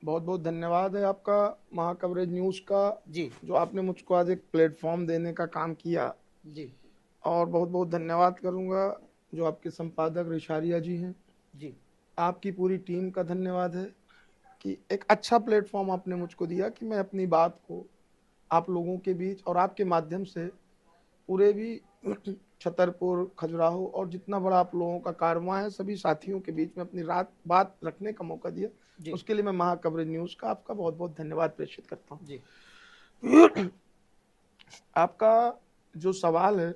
बहुत बहुत धन्यवाद है आपका महा कवरेज न्यूज़ का, जी जो आपने मुझको आज एक प्लेटफॉर्म देने का काम किया। जी और बहुत बहुत धन्यवाद करूंगा जो आपके संपादक रिशारिया जी हैं, जी आपकी पूरी टीम का धन्यवाद है कि एक अच्छा प्लेटफॉर्म आपने मुझको दिया कि मैं अपनी बात को आप लोगों के बीच और आपके माध्यम से पूरे भी छतरपुर, खजुराहो और जितना बड़ा आप लोगों का कारवां है, सभी साथियों के बीच में अपनी बात रखने का मौका दिया। जी उसके लिए मैं महा कवरेज न्यूज़ का आपका बहुत बहुत धन्यवाद प्रेषित करता जी हूँ। आपका जो सवाल है,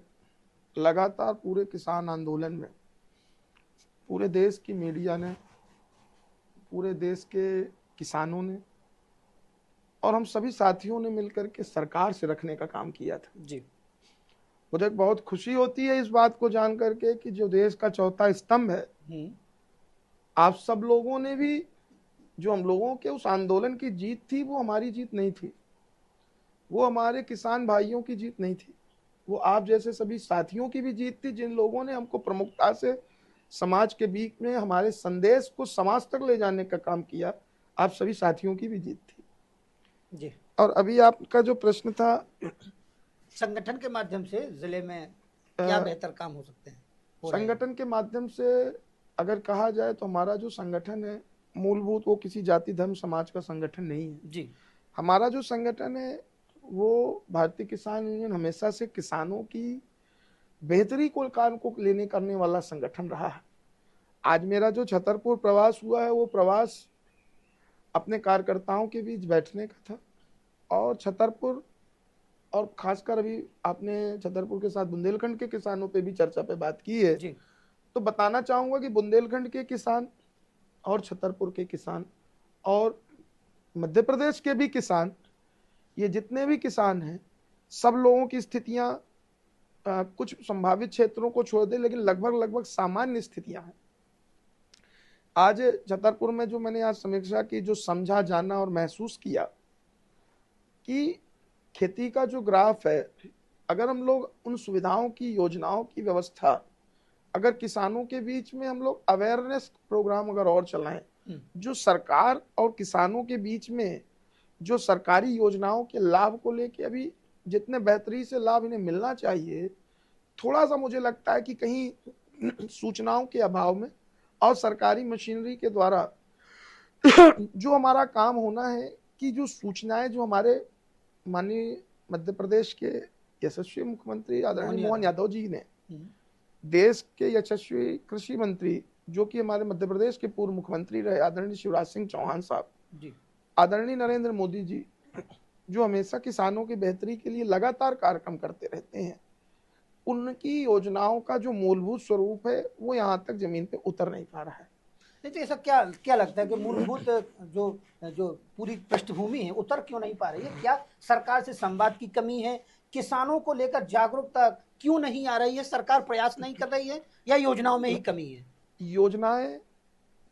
लगातार पूरे किसान आंदोलन में पूरे देश की मीडिया ने, पूरे देश के किसानों ने और हम सभी साथियों ने मिलकर के सरकार से रखने का काम किया था। जी मुझे बहुत खुशी होती है इस बात को जान करके कि जो देश का चौथा स्तंभ है, आप सब लोगों ने भी, जो हम लोगों के उस आंदोलन की जीत थी, वो हमारी जीत नहीं थी, वो हमारे किसान भाइयों की जीत नहीं थी, वो आप जैसे सभी साथियों की भी जीत थी, जिन लोगों ने हमको प्रमुखता से समाज के बीच में हमारे संदेश को समाज तक ले जाने का काम किया। आप सभी साथियों की भी जीत थी। जी और अभी आपका जो प्रश्न था, संगठन के माध्यम से जिले में क्या बेहतर काम हो सकते हैं, हो रहे हैं? संगठन के माध्यम से अगर कहा जाए तो हमारा जो संगठन है, मूलभूत वो किसी जाति धर्म समाज का संगठन नहीं है। जी हमारा जो संगठन है वो भारतीय किसान यूनियन हमेशा से किसानों की बेहतरी को काम को लेने करने वाला संगठन रहा है। आज मेरा जो छतरपुर प्रवास हुआ है, वो प्रवास अपने कार्यकर्ताओं के बीच बैठने का था। और छतरपुर, और खासकर अभी आपने छतरपुर के साथ बुंदेलखंड के किसानों पे भी चर्चा पे बात की है, जी तो बताना चाहूंगा कि बुंदेलखंड के किसान और छतरपुर के किसान और मध्य प्रदेश के भी किसान, ये जितने भी किसान हैं, सब लोगों की स्थितियां कुछ संभावित क्षेत्रों को छोड़ दे लेकिन लगभग लगभग सामान्य स्थितियां हैं। आज छतरपुर में जो मैंने आज समीक्षा की, जो समझा, जाना और महसूस किया कि खेती का जो ग्राफ है, अगर हम लोग उन सुविधाओं की, योजनाओं की व्यवस्था, अगर किसानों के बीच में हम लोग अवेयरनेस प्रोग्राम अगर और चलाएं, जो सरकार और किसानों के बीच में जो सरकारी योजनाओं के लाभ को लेके अभी जितने बेहतरी से लाभ इन्हें मिलना चाहिए, थोड़ा सा मुझे लगता है कि कहीं सूचनाओं के अभाव में और सरकारी मशीनरी के द्वारा जो हमारा काम होना है कि जो सूचनाएं, जो हमारे माननीय मध्य प्रदेश के यशस्वी मुख्यमंत्री आदरणीय मोहन यादव जी ने, देश के यशस्वी कृषि मंत्री जो कि हमारे मध्य प्रदेश के पूर्व मुख्यमंत्री रहे आदरणीय शिवराज सिंह चौहान साहब, आदरणीय नरेंद्र मोदी जी, जो हमेशा किसानों की बेहतरी के लिए लगातार कार्यक्रम करते रहते हैं, उनकी योजनाओं का जो मूलभूत स्वरूप है वो यहाँ तक जमीन पे उतर नहीं पा रहा है। नहीं तो ऐसा क्या क्या लगता है कि मूलभूत जो जो पूरी पृष्ठभूमि है उतर क्यों नहीं पा रही है? क्या सरकार से संवाद की कमी है? किसानों को लेकर जागरूकता क्यों नहीं आ रही है? सरकार प्रयास नहीं कर रही है या योजनाओं में ही कमी है? योजनाएं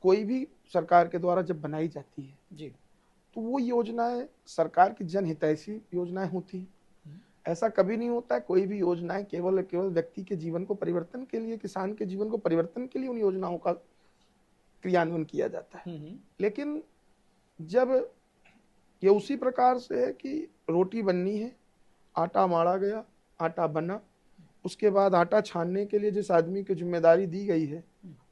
कोई भी सरकार के द्वारा जब बनाई जाती है जी तो वो योजनाएं सरकार की जनहितैषी योजनाएं होती हैं। ऐसा कभी नहीं होता है कोई भी योजनाएं केवल केवल व्यक्ति के जीवन को परिवर्तन के लिए, किसान के जीवन को परिवर्तन के लिए उन योजनाओं का क्रियान्वयन किया जाता है। लेकिन जब ये उसी प्रकार से है कि रोटी बननी है, आटा माड़ा गया, आटा बना, उसके बाद आटा छानने के लिए जिस आदमी की जिम्मेदारी दी गई है,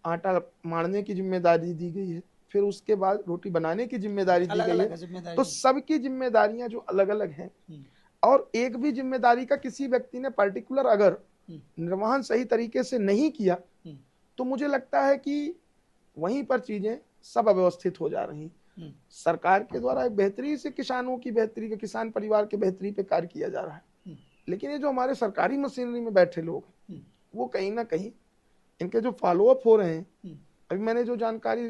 आटा माड़ने की जिम्मेदारी दी गई है, फिर उसके बाद रोटी बनाने की जिम्मेदारी दी गई है, तो सबकी जिम्मेदारियां जो अलग अलग हैं, और एक भी जिम्मेदारी का किसी व्यक्ति ने पर्टिकुलर अगर निर्वहन सही तरीके से नहीं किया तो मुझे लगता है कि वहीं पर चीजें सब अव्यवस्थित हो जा रही। सरकार के द्वारा एक बेहतरी से किसानों की बेहतरी के, किसान परिवार की बेहतरी पे कार्य किया जा रहा है, लेकिन ये जो हमारे सरकारी मशीनरी में बैठे लोग हैं वो कहीं ना कहीं इनके जो फॉलोअप हो रहे हैं, अभी मैंने जो जानकारी